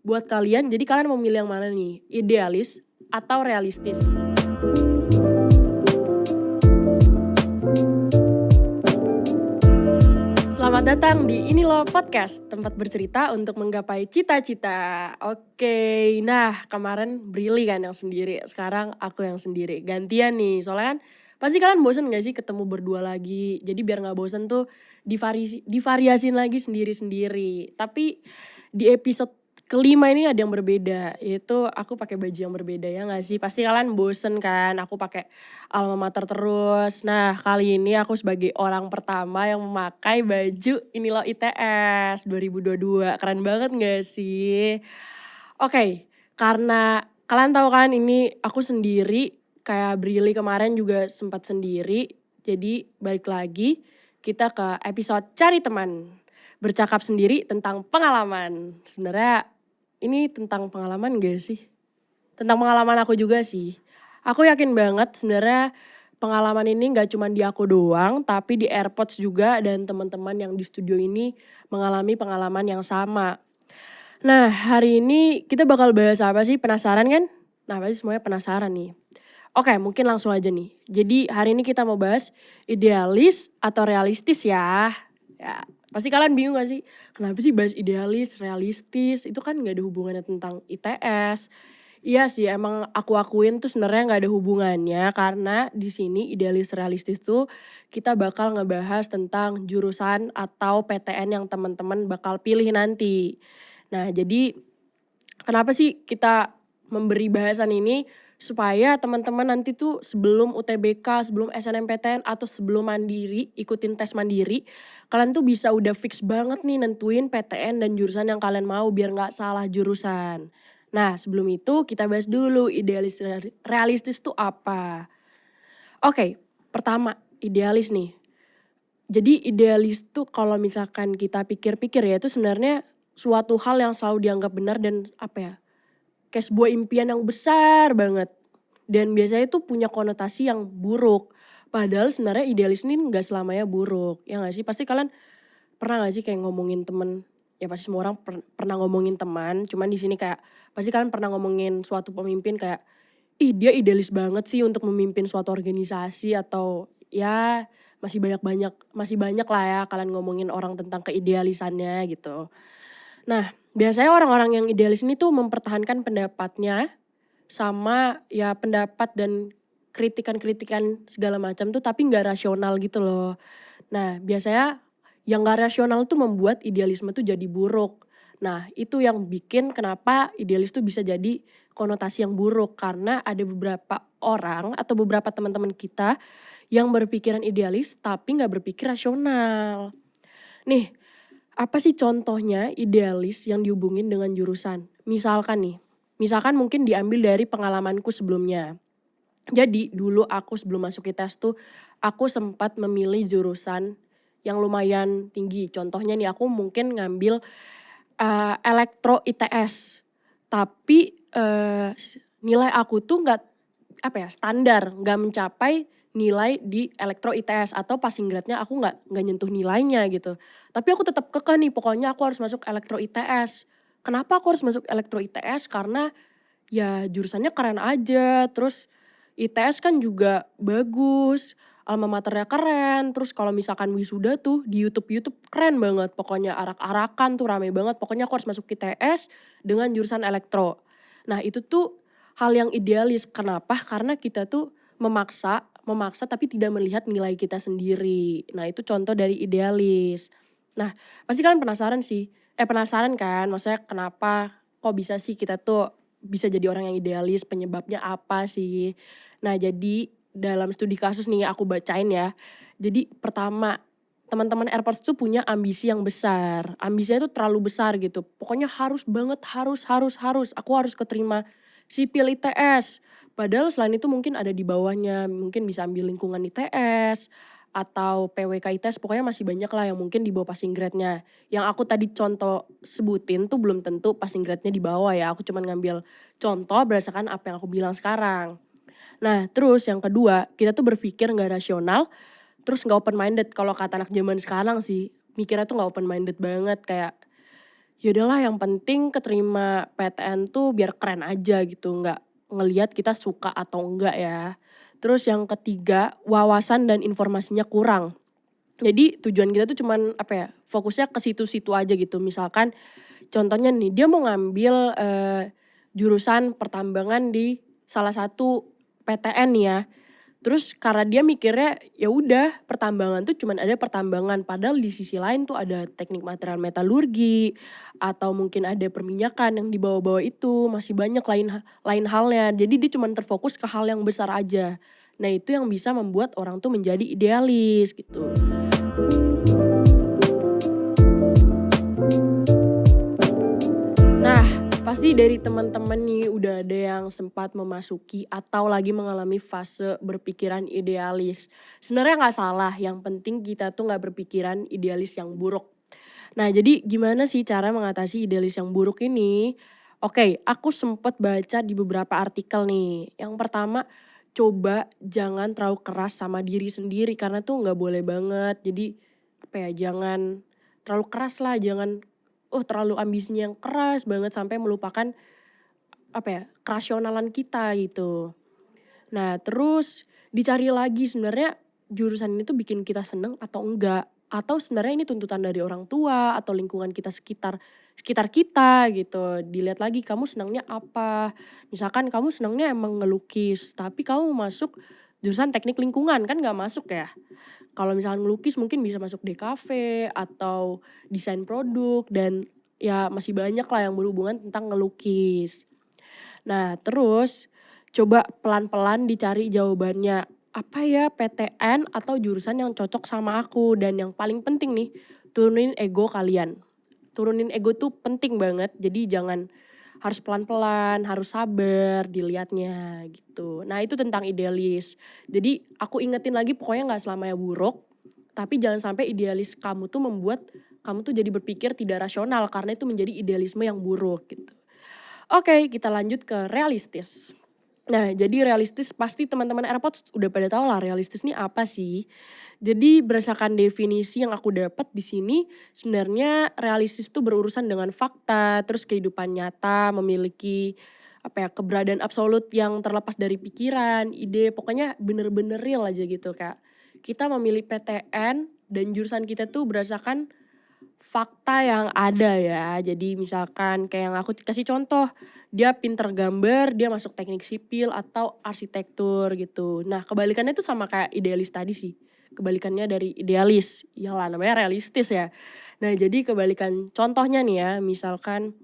buat kalian. Jadi kalian mau milih yang mana nih? Idealis atau realistis? Selamat datang di Ini Loh Podcast, tempat bercerita untuk menggapai cita-cita. Oke, nah kemarin Brili kan yang sendiri, sekarang aku yang sendiri. Gantian nih, soalnya kan pasti kalian bosen gak sih ketemu berdua lagi. Jadi biar gak bosen tuh divariasin lagi sendiri-sendiri. Tapi di episode kelima ini ada yang berbeda, yaitu aku pakai baju yang berbeda ya gak sih? Pasti kalian bosen kan, aku pakai alma mater terus. Nah kali ini aku sebagai orang pertama yang memakai baju Ini Loh ITS 2022. Keren banget gak sih? Oke, karena kalian tahu kan ini aku sendiri, kayak Brili kemarin juga sempat sendiri. Jadi balik lagi kita ke episode cari teman. Bercakap sendiri tentang pengalaman. Sebenarnya ini tentang pengalaman gak sih? Tentang pengalaman aku juga sih. Aku yakin banget sebenarnya pengalaman ini gak cuma di aku doang, tapi di AirPods juga dan teman-teman yang di studio ini mengalami pengalaman yang sama. Nah hari ini kita bakal bahas apa sih? Penasaran kan? Nah pasti semuanya penasaran nih. Oke, mungkin langsung aja nih. Jadi hari ini kita mau bahas idealis atau realistis ya. Ya, pasti kalian bingung gak sih? Kenapa sih bahas idealis, realistis? Itu kan gak ada hubungannya tentang ITS. Iya sih, emang aku akuin tuh sebenarnya gak ada hubungannya karena di sini idealis realistis tuh kita bakal ngebahas tentang jurusan atau PTN yang teman-teman bakal pilih nanti. Nah, jadi kenapa sih kita memberi bahasan ini? Supaya teman-teman nanti tuh sebelum UTBK, sebelum SNMPTN atau sebelum mandiri, ikutin tes mandiri, kalian tuh bisa udah fix banget nih nentuin PTN dan jurusan yang kalian mau biar gak salah jurusan. Nah sebelum itu kita bahas dulu idealis realistis tuh apa. Oke, pertama idealis nih. Jadi idealis tuh kalau misalkan kita pikir-pikir ya itu sebenarnya suatu hal yang selalu dianggap benar dan apa ya, kayak sebuah impian yang besar banget. Dan biasanya tuh punya konotasi yang buruk. Padahal sebenarnya idealis ini gak selamanya buruk. Ya gak sih? Pasti kalian pernah gak sih kayak ngomongin temen. Ya pasti semua orang pernah ngomongin teman. Cuman di sini kayak pasti kalian pernah ngomongin suatu pemimpin kayak, ih dia idealis banget sih untuk memimpin suatu organisasi. Atau ya masih banyak lah ya kalian ngomongin orang tentang keidealisannya gitu. Nah biasanya orang-orang yang idealis ini tuh mempertahankan pendapatnya sama ya pendapat dan kritikan-kritikan segala macam tuh tapi gak rasional gitu loh. Nah biasanya yang gak rasional tuh membuat idealisme tuh jadi buruk. Nah itu yang bikin kenapa idealis tuh bisa jadi konotasi yang buruk. Karena ada beberapa orang atau beberapa teman-teman kita yang berpikiran idealis tapi gak berpikir rasional. Nih, apa sih contohnya idealis yang dihubungin dengan jurusan? Misalkan mungkin diambil dari pengalamanku sebelumnya. Jadi dulu aku sebelum masuk ITS tuh aku sempat memilih jurusan yang lumayan tinggi. Contohnya nih aku mungkin ngambil elektro ITS. Tapi nilai aku tuh standar, gak mencapai nilai di elektro ITS atau passing grade-nya aku gak nyentuh nilainya gitu. Tapi aku tetap kekeh nih pokoknya aku harus masuk elektro ITS. Kenapa aku harus masuk elektro ITS? Karena ya jurusannya keren aja, terus ITS kan juga bagus, alma maternya keren, terus kalau misalkan wisuda tuh di YouTube keren banget. Pokoknya arak-arakan tuh rame banget, pokoknya aku harus masuk ITS dengan jurusan elektro. Nah itu tuh hal yang idealis, kenapa? Karena kita tuh memaksa tapi tidak melihat nilai kita sendiri. Nah itu contoh dari idealis. Nah pasti kalian penasaran kan maksudnya kenapa kok bisa sih kita tuh bisa jadi orang yang idealis, penyebabnya apa sih. Nah jadi dalam studi kasus nih aku bacain ya. Jadi pertama teman-teman AirPods tuh punya ambisi yang besar. Ambisinya tuh terlalu besar gitu. Pokoknya harus banget, harus. Aku harus keterima sipil ITS. Padahal selain itu mungkin ada di bawahnya, mungkin bisa ambil lingkungan ITS atau PWK ITS, pokoknya masih banyak lah yang mungkin di bawah passing grade-nya. Yang aku tadi contoh sebutin tuh belum tentu passing grade-nya di bawah ya, aku cuma ngambil contoh berdasarkan apa yang aku bilang sekarang. Nah terus yang kedua, kita tuh berpikir gak rasional, terus gak open minded. Kalau kata anak zaman sekarang sih, mikirnya tuh gak open minded banget kayak Ya udahlah yang penting keterima PTN tuh biar keren aja gitu, nggak ngelihat kita suka atau enggak ya. Terus yang ketiga, wawasan dan informasinya kurang. Jadi tujuan kita tuh cuman apa ya, fokusnya ke situ-situ aja gitu. Misalkan contohnya nih, dia mau ngambil, jurusan pertambangan di salah satu PTN nih ya. Terus karena dia mikirnya, ya udah pertambangan tuh cuman ada pertambangan, padahal di sisi lain tuh ada teknik material metalurgi, atau mungkin ada perminyakan yang di bawah-bawah itu, masih banyak lain halnya. Jadi dia cuman terfokus ke hal yang besar aja. Nah itu yang bisa membuat orang tuh menjadi idealis gitu. Nah, pasti dari teman-teman nih udah ada yang sempat memasuki atau lagi mengalami fase berpikiran idealis. Sebenarnya nggak salah, yang penting kita tuh nggak berpikiran idealis yang buruk. Nah, jadi gimana sih cara mengatasi idealis yang buruk ini? Oke, aku sempet baca di beberapa artikel nih. Yang pertama, coba jangan terlalu keras sama diri sendiri karena tuh nggak boleh banget. Jadi apa ya, jangan terlalu keras lah, jangan terlalu ambisinya yang keras banget sampai melupakan apa ya, kerasionalan kita gitu. Nah, terus dicari lagi sebenarnya jurusan ini tuh bikin kita seneng atau enggak. Atau sebenarnya ini tuntutan dari orang tua atau lingkungan kita sekitar sekitar kita gitu. Dilihat lagi kamu senangnya apa. Misalkan kamu senangnya emang ngelukis, tapi kamu masuk jurusan teknik lingkungan kan nggak masuk ya. Kalau misalkan ngelukis mungkin bisa masuk DKV atau desain produk dan ya masih banyak lah yang berhubungan tentang ngelukis. Nah, terus coba pelan-pelan dicari jawabannya. Apa ya PTN atau jurusan yang cocok sama aku? Dan yang paling penting nih, turunin ego kalian. Turunin ego tuh penting banget. Jadi jangan harus pelan-pelan, harus sabar dilihatnya gitu. Nah, itu tentang idealis. Jadi aku ingetin lagi pokoknya nggak selamanya buruk. Tapi jangan sampai idealis kamu tuh membuat kamu tuh jadi berpikir tidak rasional karena itu menjadi idealisme yang buruk gitu. Oke, kita lanjut ke realistis. Nah, jadi realistis pasti teman-teman AirPods udah pada tahu lah realistis ini apa sih. Jadi berdasarkan definisi yang aku dapat di sini, sebenarnya realistis itu berurusan dengan fakta, terus kehidupan nyata, memiliki apa ya, keberadaan absolut yang terlepas dari pikiran, ide, pokoknya bener-bener real aja gitu Kak. Kita memilih PTN dan jurusan kita tuh berdasarkan fakta yang ada ya. Jadi misalkan kayak yang aku kasih contoh, dia pinter gambar, dia masuk teknik sipil atau arsitektur gitu. Nah kebalikannya itu sama kayak idealis tadi sih. Kebalikannya dari idealis, iyalah namanya realistis ya. Nah jadi kebalikan contohnya nih ya, misalkan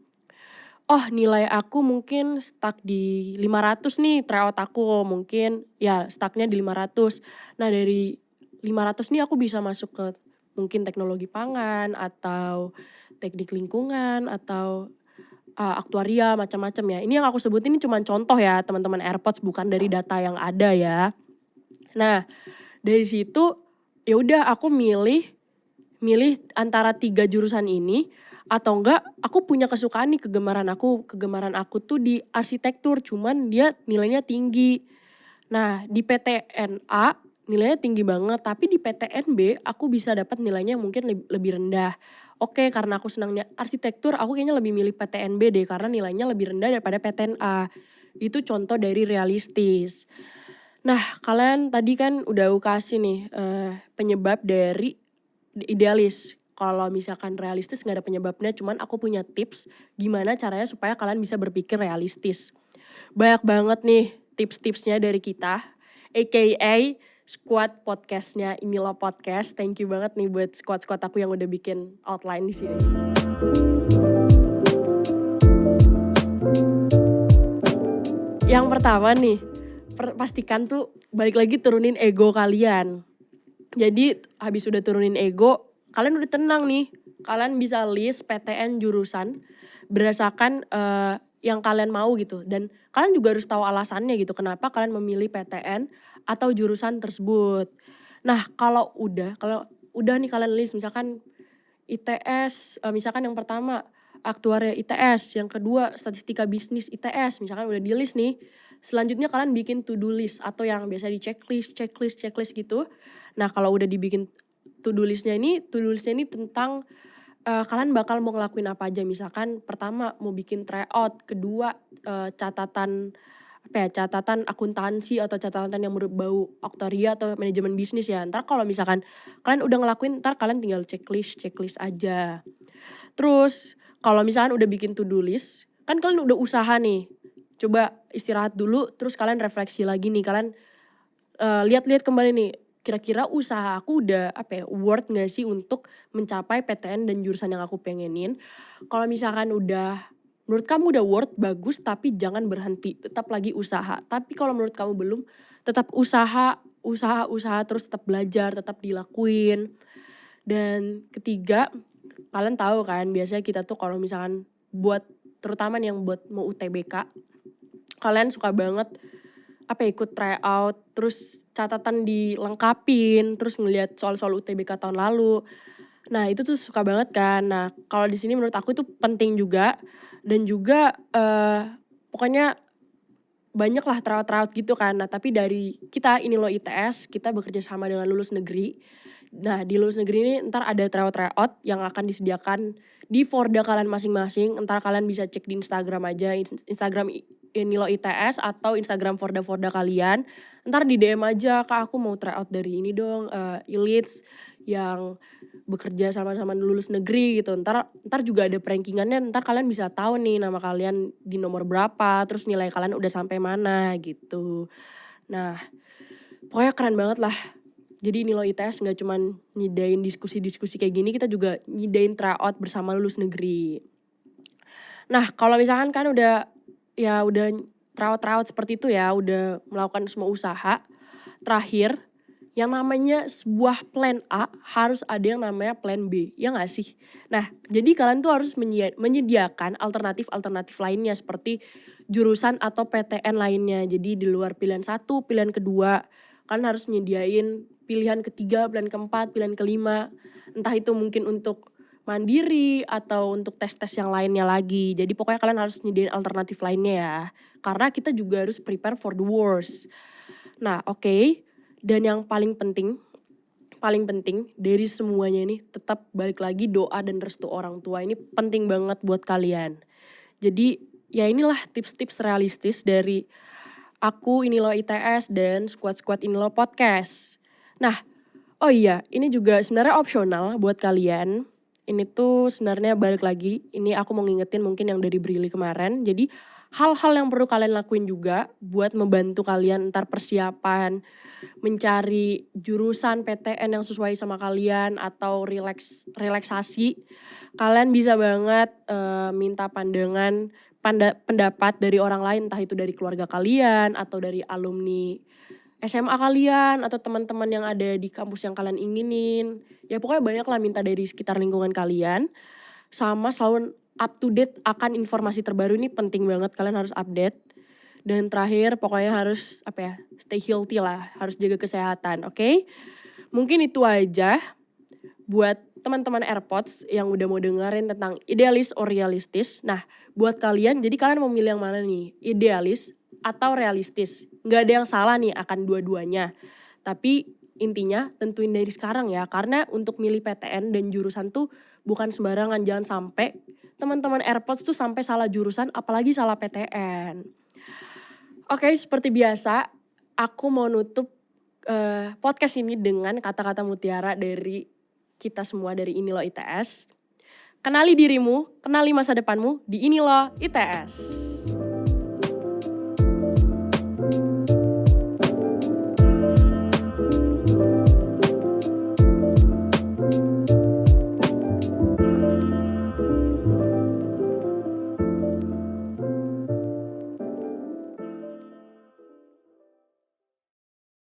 nilai aku mungkin stuck di 500 nih tryout aku, mungkin ya stucknya di 500. Nah dari 500 nih aku bisa masuk ke mungkin teknologi pangan atau teknik lingkungan atau, aktuaria macam-macam ya. Ini yang aku sebutin ini cuman contoh ya teman-teman AirPods bukan dari data yang ada ya. Nah dari situ ya udah aku milih milih antara 3 jurusan ini atau enggak aku punya kesukaan nih kegemaran aku tuh di arsitektur cuman dia nilainya tinggi. Nah di PTN A nilainya tinggi banget tapi di PTN B aku bisa dapat nilainya mungkin lebih rendah. Oke karena aku senangnya arsitektur aku kayaknya lebih milih PTN B deh karena nilainya lebih rendah daripada PTN A. Itu contoh dari realistis. Nah kalian tadi kan udah aku kasih nih, penyebab dari idealis. Kalau misalkan realistis nggak ada penyebabnya, cuman aku punya tips gimana caranya supaya kalian bisa berpikir realistis. Banyak banget nih tips-tipsnya dari kita, aka squad podcastnya Inilah Podcast. Thank you banget nih buat squad-squad aku yang udah bikin outline di sini. Yang pertama nih, pastikan tuh balik lagi turunin ego kalian. Jadi habis udah turunin ego, kalian udah tenang nih. Kalian bisa list PTN jurusan berdasarkan yang kalian mau gitu. Dan kalian juga harus tahu alasannya gitu. Kenapa kalian memilih PTN atau jurusan tersebut. Nah kalau udah nih kalian list misalkan ITS, misalkan yang pertama aktuaria ITS, yang kedua statistika bisnis ITS, misalkan udah di list nih. Selanjutnya kalian bikin to do list atau yang biasa di checklist gitu. Nah kalau udah dibikin to do listnya ini tentang kalian bakal mau ngelakuin apa aja. Misalkan pertama mau bikin tryout, kedua, catatan catatan akuntansi atau catatan yang berbau aktuaria atau manajemen bisnis ya. Entar kalau misalkan kalian udah ngelakuin, entar kalian tinggal checklist aja. Terus kalau misalkan udah bikin to do list, kan kalian udah usaha nih. Coba istirahat dulu, terus kalian refleksi lagi nih, kalian lihat-lihat kembali nih, kira-kira usaha aku udah worth gak sih untuk mencapai PTN dan jurusan yang aku pengenin. Kalau misalkan udah, menurut kamu udah worth, bagus, tapi jangan berhenti, tetap lagi usaha. Tapi kalau menurut kamu belum, tetap usaha terus, tetap belajar, tetap dilakuin. Dan ketiga, kalian tahu kan biasanya kita tuh kalau misalkan buat, terutama nih yang buat mau UTBK, kalian suka banget ikut tryout, terus catatan dilengkapin, terus ngelihat soal-soal UTBK tahun lalu. Nah itu tuh suka banget kan. Nah kalau di sini menurut aku itu penting juga, dan juga pokoknya banyak lah tryout gitu kan. Nah tapi dari kita ini loh ITS, kita bekerja sama dengan lulus negeri. Nah di lulus negeri ini ntar ada tryout yang akan disediakan di Forda kalian masing-masing. Ntar kalian bisa cek di Instagram aja, Instagram ini loh ITS atau Instagram Forda kalian. Ntar di DM aja, Kak aku mau tryout dari ini dong, Elites yang bekerja sama-sama lulus negeri gitu. Ntar juga ada rankingannya, ntar kalian bisa tahu nih nama kalian di nomor berapa, terus nilai kalian udah sampai mana gitu. Nah pokoknya keren banget lah. Jadi ini loh ITS gak cuman nyidain diskusi-diskusi kayak gini, kita juga nyidain tryout bersama lulus negeri. Nah kalau misalkan kan udah tryout seperti itu ya, udah melakukan semua usaha. Terakhir, yang namanya sebuah plan A harus ada yang namanya plan B, ya gak sih? Nah jadi kalian tuh harus menyediakan alternatif lainnya seperti jurusan atau PTN lainnya. Jadi di luar pilihan 1, pilihan kedua, kalian harus nyediain pilihan ketiga, pilihan keempat, pilihan kelima. Entah itu mungkin untuk mandiri atau untuk tes-tes yang lainnya lagi. Jadi pokoknya kalian harus nyediain alternatif lainnya ya. Karena kita juga harus prepare for the worst. Nah oke. Dan yang paling penting dari semuanya ini, tetap balik lagi doa dan restu orang tua. Ini penting banget buat kalian. Jadi ya inilah tips-tips realistis dari aku ini loh ITS dan squad ini loh podcast. Nah, oh iya, ini juga sebenarnya opsional buat kalian. Ini tuh sebenarnya balik lagi, ini aku mau ngingetin mungkin yang dari Brili kemarin. Jadi hal-hal yang perlu kalian lakuin juga buat membantu kalian ntar persiapan, mencari jurusan PTN yang sesuai sama kalian atau relaksasi. Kalian bisa banget minta pendapat dari orang lain, entah itu dari keluarga kalian atau dari alumni SMA kalian atau teman-teman yang ada di kampus yang kalian inginin. Ya pokoknya banyak lah minta dari sekitar lingkungan kalian. Sama selalu up to date akan informasi terbaru, ini penting banget, kalian harus update. Dan terakhir pokoknya harus stay healthy lah, harus jaga kesehatan, oke? Mungkin itu aja buat teman-teman AirPods yang udah mau dengerin tentang idealis or realistis. Nah buat kalian, jadi kalian mau milih yang mana nih? Idealis atau realistis? Gak ada yang salah nih akan dua-duanya. Tapi intinya tentuin dari sekarang ya. Karena untuk milih PTN dan jurusan tuh bukan sembarangan. Jangan sampai teman-teman AirPods tuh sampai salah jurusan, apalagi salah PTN. Oke, seperti biasa aku mau nutup podcast ini dengan kata-kata mutiara dari kita semua dari Ini Loh ITS. Kenali dirimu, kenali masa depanmu di Ini Loh ITS.